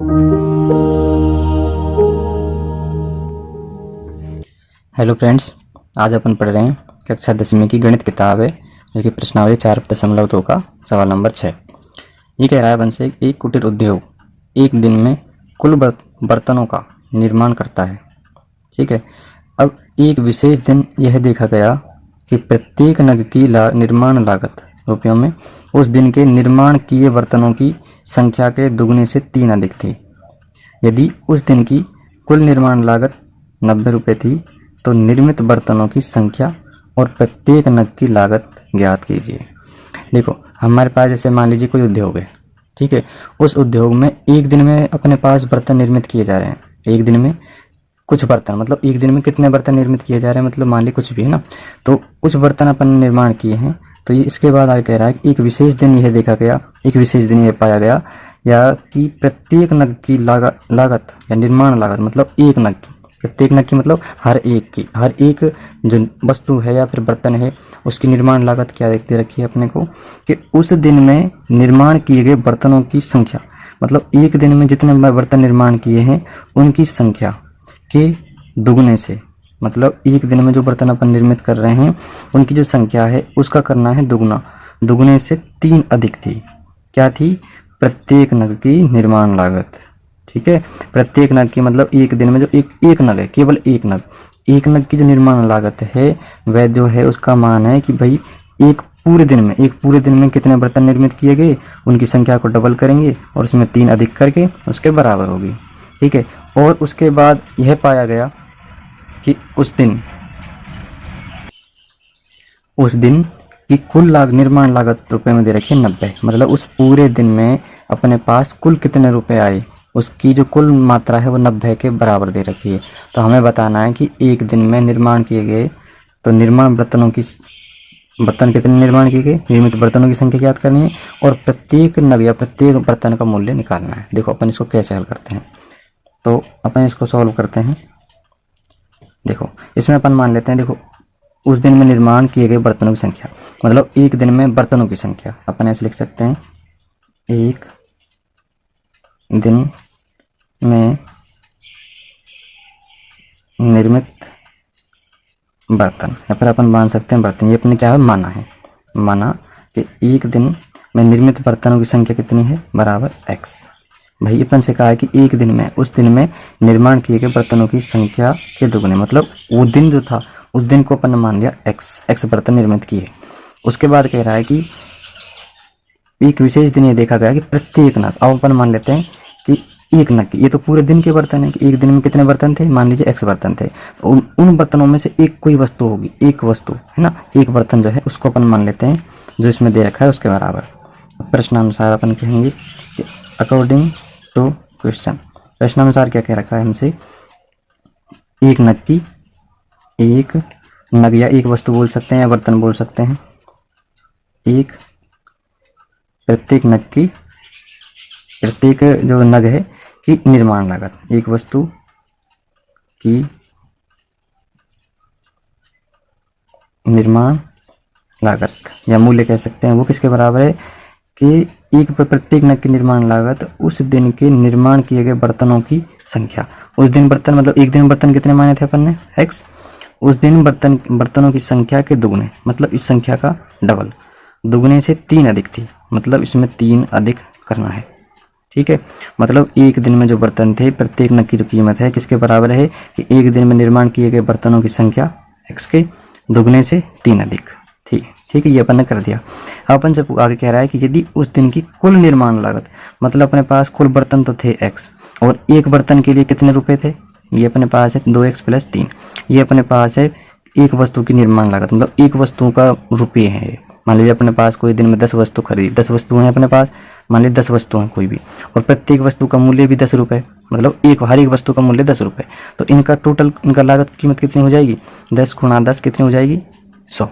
Hello friends, आज अपन पढ़ रहे हैं कक्षा 10वीं की गणित किताब है, जो कि प्रश्नावली 4.2 का सवाल नंबर 6। ये कह रहा है वंश एक कुटीर उद्योग एक दिन में कुल बर्तनों का निर्माण करता है। ठीक है। अब एक विशेष दिन यह देखा गया कि प्रत्येक नग की निर्माण लागत रुपयों में उस दिन के निर्माण किए बर्तनों की संख्या के दुगने से 3 अधिक थी। यदि उस दिन की कुल निर्माण लागत 90 रुपये थी तो निर्मित बर्तनों की संख्या और प्रत्येक नग की लागत ज्ञात कीजिए। देखो, हमारे पास जैसे मान लीजिए कोई उद्योग है, ठीक है। उस उद्योग में एक दिन में अपने पास बर्तन निर्मित किए जा रहे हैं। एक दिन में कुछ बर्तन, मतलब एक दिन में कितने बर्तन निर्मित किए जा रहे हैं, मतलब मान लीजिए कुछ भी है ना, तो कुछ बर्तन अपन निर्माण किए हैं। तो ये इसके बाद आगे कह रहा है कि एक विशेष दिन यह देखा गया, एक विशेष दिन यह पाया गया या कि प्रत्येक नग की लागत या निर्माण लागत, मतलब एक नग की, प्रत्येक नग की मतलब हर एक जो वस्तु है या फिर बर्तन है उसकी निर्माण लागत क्या दे रखी है अपने को कि उस दिन में निर्माण किए गए बर्तनों की संख्या, मतलब एक दिन में जितने बर्तन निर्माण किए हैं उनकी संख्या के दुगने से, मतलब एक दिन में जो बर्तन अपन निर्मित कर रहे हैं उनकी जो संख्या है उसका करना है दुगना, दुगने से 3 अधिक थी। क्या थी? प्रत्येक नग की निर्माण लागत। ठीक है। प्रत्येक नग की मतलब एक दिन में जो एक नग है, केवल एक नग की जो निर्माण लागत है वह जो है उसका मान है कि भाई एक पूरे दिन में कितने बर्तन निर्मित किए गए उनकी संख्या को डबल करेंगे और उसमें 3 अधिक करके उसके बराबर होगी। ठीक है। और उसके बाद यह पाया गया कि उस दिन की कुल निर्माण लागत रुपए में दे रखी है 90, मतलब उस पूरे दिन में अपने पास कुल कितने रुपए आए उसकी जो कुल मात्रा है वो 90 के बराबर दे रखी है। तो हमें बताना है कि एक दिन में निर्माण किए गए, तो निर्माण बर्तन कितने निर्माण किए गए, निर्मित बर्तनों की संख्या ज्ञात करनी है और प्रत्येक नग या प्रत्येक बर्तन का मूल्य निकालना है। देखो अपन इसको कैसे हल करते हैं, तो अपन इसको सॉल्व करते हैं। देखो इसमें अपन मान लेते हैं, देखो उस दिन में निर्माण किए गए बर्तनों की संख्या, मतलब एक दिन में बर्तनों की संख्या अपन ऐसे लिख सकते हैं, एक दिन में निर्मित बर्तन, या फिर अपन मान सकते हैं बर्तन, ये अपने क्या है माना कि एक दिन में निर्मित बर्तनों की संख्या कितनी है बराबर x। भाई अपन से कहा है कि एक दिन में, उस दिन में निर्माण किए गए बर्तनों की संख्या के दुगने, मतलब वो दिन जो था उस दिन को अपन मान लिया x बर्तन निर्मित किए। उसके बाद कह रहा है कि एक विशेष दिन ये देखा गया कि प्रत्येक नग, अब अपन मान लेते हैं कि एक नग की, ये तो पूरे दिन के बर्तन है कि एक दिन में कितने बर्तन थे, मान लीजिए x बर्तन थे, तो उन बर्तनों में से एक कोई वस्तु होगी, एक वस्तु है ना, एक बर्तन जो है उसको अपन मान लेते हैं जो इसमें दे रखा है उसके बराबर। प्रश्नानुसार अपन कहेंगे कि अकॉर्डिंग टू क्वेश्चन, प्रश्नानुसार क्या कह रखा है हमसे, एक नग या एक वस्तु बोल सकते हैं या बर्तन बोल सकते हैं, एक प्रत्येक नग की, प्रत्येक जो नग है की निर्माण लागत, एक वस्तु की निर्माण लागत या मूल्य कह सकते हैं, वो किसके बराबर है कि एक प्रत्येक नग की निर्माण लागत उस दिन के निर्माण किए गए बर्तनों की संख्या। उस दिन बर्तन मतलब एक दिन बर्तन कितने माने थे अपन ने x, उस दिन बर्तनों की संख्या के दुगने, मतलब इस संख्या का डबल, दुगने से 3 अधिक थी, मतलब इसमें 3 अधिक करना है। ठीक है। मतलब एक दिन में जो बर्तन थे प्रत्येक नग की जो कीमत है किसके बराबर है कि एक दिन में निर्माण किए गए बर्तनों की संख्या x के दुगने से 3 अधिक। ठीक है, ये अपन ने कर दिया। अपन से आगे कह रहा है कि यदि उस दिन की कुल निर्माण लागत, मतलब अपने पास कुल बर्तन तो थे x और एक बर्तन के लिए कितने रुपए थे, ये अपने पास है 2x + 3, ये अपने पास है एक वस्तु की निर्माण लागत, मतलब एक वस्तु का रुपये है। मान लीजिए अपने पास कोई दिन में 10 वस्तु खरीदी, 10 वस्तुएं अपने पास, मान लीजिए 10 वस्तुएं कोई भी, और प्रत्येक वस्तु का मूल्य भी 10 रुपये, मतलब हर एक वस्तु का मूल्य 10 रुपये, तो इनका टोटल इनका लागत कीमत कितनी हो जाएगी, 10 × 10 कितनी हो जाएगी 100,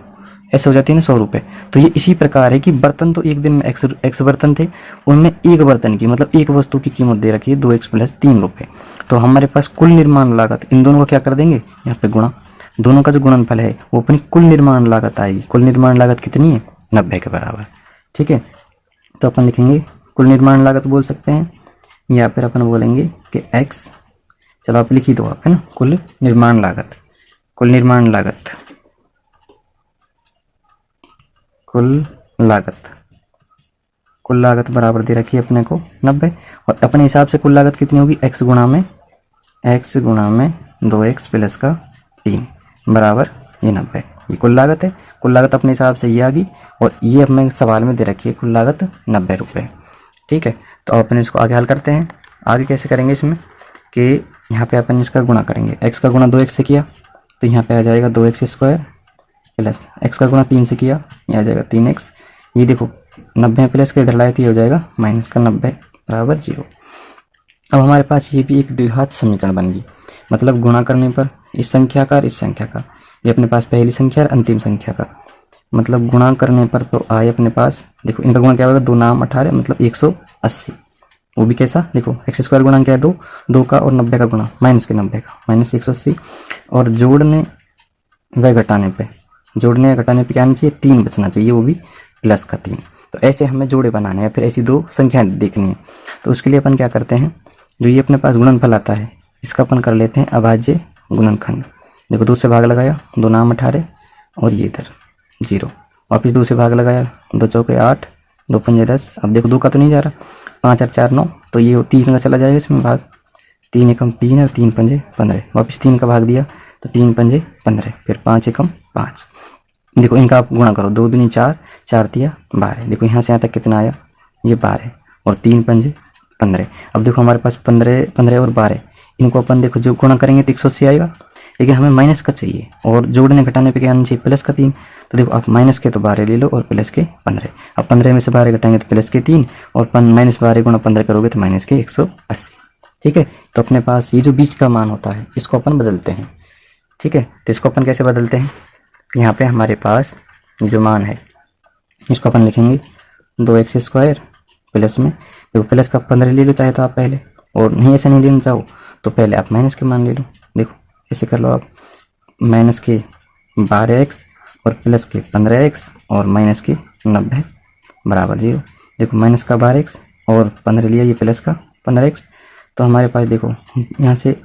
ऐसे हो जाती है ना 100 रुपये। तो ये इसी प्रकार है कि बर्तन तो एक दिन में x बर्तन थे, उनमें एक बर्तन की मतलब एक वस्तु की कीमत दे रखी है 2x + 3 रुपये। तो हमारे पास कुल निर्माण लागत, इन दोनों का क्या कर देंगे यहाँ पे गुणा, दोनों का जो गुणनफल है वो अपनी कुल निर्माण लागत आएगी। कुल निर्माण लागत कितनी है 90 के बराबर। ठीक है। तो अपन लिखेंगे कुल निर्माण लागत बोल सकते हैं या फिर अपन बोलेंगे कि x, चलो आप लिख ही दो आप, है ना, कुल निर्माण लागत, कुल निर्माण लागत, कुल लागत, कुल लागत बराबर दे रखी है अपने को 90, और अपने हिसाब से कुल लागत कितनी होगी, x गुणा में 2x प्लस का 3 बराबर ये 90। ये कुल लागत है, कुल लागत अपने हिसाब से ये आ गई, और ये हमें सवाल में दे रखी है कुल लागत 90 रुपये। ठीक है, तो अपन इसको आगे हल करते हैं। आगे कैसे करेंगे इसमें कि यहाँ पे अपन इसका गुणा करेंगे, x का गुणा 2x से किया तो यहाँ पे आ जाएगा 2x स्क्वायर, प्लस x का गुणा 3 से किया ये आ जाएगा 3x। ये देखो 90 प्लस का इधर लाए तो ये हो जाएगा माइनस का 90 बराबर 0। अब हमारे पास ये भी एक द्विघात समीकरण बन गई, मतलब गुणा करने पर इस संख्या का और इस संख्या का, ये अपने पास पहली संख्या और अंतिम संख्या का, मतलब गुणा करने पर तो आए अपने पास, देखो इनका गुणा क्या होगा, 2 नाम 18 मतलब 180, वो भी कैसा, देखो एक्स स्क्वायर गुणा क्या है 2 का, और 90 का गुणा माइनस के 90 का, माइनस 180, और जोड़ने व घटाने पे, जोड़ने या घटाने पे क्या आना चाहिए, 3 बचना चाहिए, वो भी प्लस का 3। तो ऐसे हमें जोड़े बनाने हैं या फिर ऐसी 2 संख्या देखनी है। तो उसके लिए अपन क्या करते हैं, जो ये अपने पास गुणनफल आता है इसका अपन कर लेते हैं अभाज्य गुणनखंड। देखो 2 से भाग लगाया, 2 नाम 18 और ये इधर 0, वापिस 2 से भाग लगाया, 2 चौके 8, 2 पंजे 10, अब देखो 2 का तो नहीं जा रहा, 5 और 4 9, तो ये 3 का चला जाएगा इसमें भाग, 3 एकम 3 और 3 पंजे 15, वापिस 3 का भाग दिया तो 3 पंजे 15, फिर 5 एकम 5। देखो इनका आप गुणा करो, 2 दूनी 4, 4 तिया 12, देखो यहाँ से यहाँ तक कितना आया, ये 12 और 3 पंजे 15। अब देखो हमारे पास 15 और 12, इनको अपन देखो जो गुणा करेंगे तो 180 आएगा, लेकिन हमें माइनस का चाहिए और जोड़ने घटाने पे क्या आना चाहिए, प्लस का 3। तो देखो आप माइनस के तो 12 ले लो और प्लस के 15, अब 15 में से 12 घटाएंगे तो प्लस के 3, और माइनस 12 गुणा 15 करोगे तो माइनस के 180। ठीक है, तो अपने पास ये जो बीच का मान होता है इसको अपन बदलते हैं। ठीक है, तो इसको अपन कैसे बदलते हैं, यहाँ पे हमारे पास ये जो मान है इसको अपन लिखेंगे 2x स्क्वायर प्लस में, देखो प्लस का 15 ले लो चाहे तो आप पहले, और नहीं ऐसा नहीं लेना चाहो तो पहले आप माइनस के मान ले लो। देखो ऐसे कर लो आप, माइनस के 12x और प्लस के 15x और माइनस के 90 बराबर 0। देखो माइनस का 12x और 15 लिया, ये प्लस का 15x, तो हमारे पास देखो यहाँ से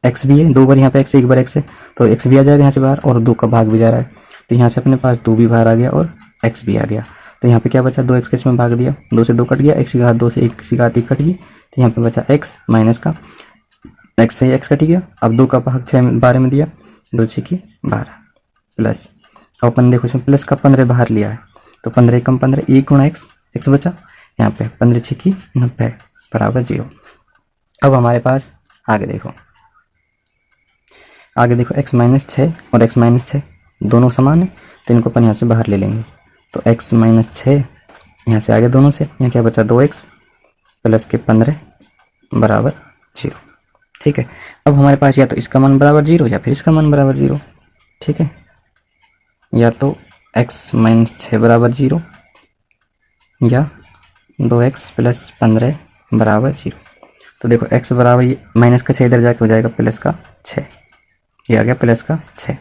x भी है, 2 बार यहाँ पे x, 1 बार x है, तो x भी आ जाएगा यहाँ से बाहर, और 2 का भाग भी जा रहा है, तो यहाँ से अपने पास 2 भी बाहर आ गया और x भी आ गया। तो यहाँ पे क्या बचा, 2x का इसमें भाग दिया, 2 से 2 कट गया, x की घात 2 से 1 की घात 1 कट गई, तो यहाँ पे बचा x माइनस का x से x कट गया। अब 2 का भाग 12 में दिया, 2 6 की 12 प्लस, अब अपन देखो इसमें प्लस का 15 बाहर लिया है, तो 15 एकम 15, 1 गुणा x बचा, यहाँ पे 15 6 की 90 बराबर 0। अब हमारे पास आगे देखो x माइनस 6 और x माइनस 6 दोनों समान है, तो इनको अपन यहाँ से बाहर ले लेंगे, तो x माइनस 6 यहाँ से आगे दोनों से, यहाँ क्या बचा 2x प्लस के 15 बराबर 0। ठीक है, अब हमारे पास या तो इसका मान बराबर 0 या फिर इसका मान बराबर 0। ठीक है, या तो x माइनस 6 बराबर 0 या 2x प्लस 15 बराबर 0। तो देखो x बराबर ये माइनस का 6 इधर जाके हो जाएगा प्लस का 6, ये आ गया प्लस का 6,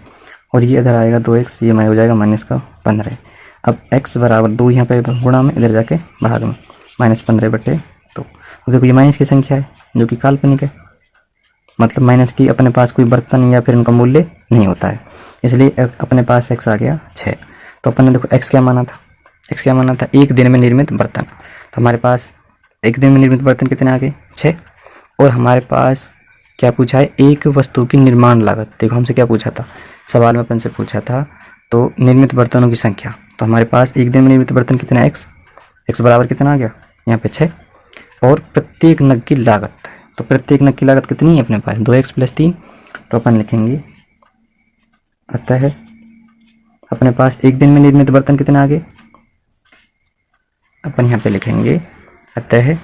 और ये इधर आएगा 2x, ये हो जाएगा माइनस का 15। अब x बराबर 2 यहाँ पे गुणा में, इधर जाके भाग में, माइनस 15 बटे 2। अब देखो ये माइनस की संख्या है जो कि काल्पनिक है, मतलब माइनस की अपने पास कोई बर्तन या फिर उनका मूल्य नहीं होता है, इसलिए अपने पास x आ गया 6। तो अपन ने देखो x क्या माना था, 1 दिन में निर्मित बर्तन, तो हमारे पास 1 दिन में निर्मित बर्तन कितने आ गए 6, और हमारे पास क्या पूछा है, एक वस्तु की निर्माण लागत। देखो हमसे क्या पूछा था, सवाल में अपन से पूछा था तो निर्मित बर्तनों की संख्या, तो हमारे पास 1 दिन में निर्मित बर्तन कितना x बराबर कितना आ गया यहाँ पे 6, और प्रत्येक नग की लागत, तो प्रत्येक नग की लागत कितनी है अपने पास 2x प्लस 3, तो अपन लिखेंगे अतः अपने पास 1 दिन में निर्मित बर्तन कितने आ गए, अपन यहाँ पे लिखेंगे अतः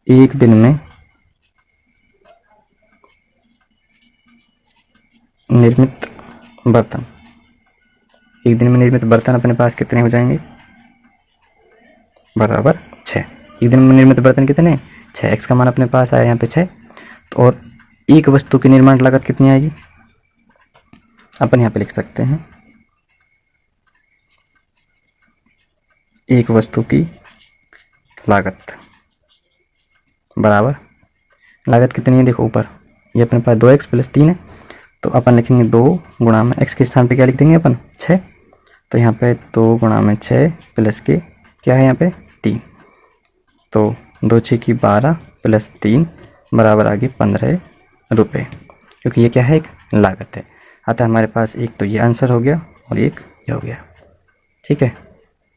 1 दिन में निर्मित बर्तन, 1 दिन में निर्मित बर्तन अपने पास कितने हो जाएंगे बराबर 6। 1 दिन में निर्मित बर्तन कितने 6, x का मान अपने पास आया यहाँ पे 6, तो और एक वस्तु की निर्माण लागत कितनी आएगी, अपन यहाँ पे लिख सकते हैं एक वस्तु की लागत बराबर, लागत कितनी है देखो ऊपर, ये अपने पास 2x प्लस 3 है, तो अपन लिखेंगे 2 गुणा में x के स्थान पे क्या लिख देंगे अपन 6, तो यहाँ पे 2 गुणा में 6 प्लस के क्या है यहाँ पे 3, तो 2 6 की 12 प्लस 3 बराबर आ गई 15 रुपये, क्योंकि ये क्या है एक लागत है। अतः हमारे पास एक तो ये आंसर हो गया और एक ये हो गया। ठीक है,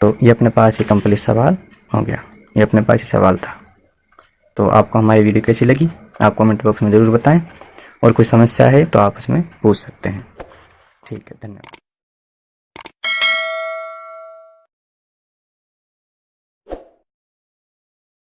तो ये अपने पास ही कंप्लीट सवाल हो गया, ये अपने पास ही सवाल था। तो आपको हमारी वीडियो कैसी लगी आप कमेंट बॉक्स में ज़रूर बताएं, और कोई समस्या है तो आप उसमें पूछ सकते हैं। ठीक है, धन्यवाद।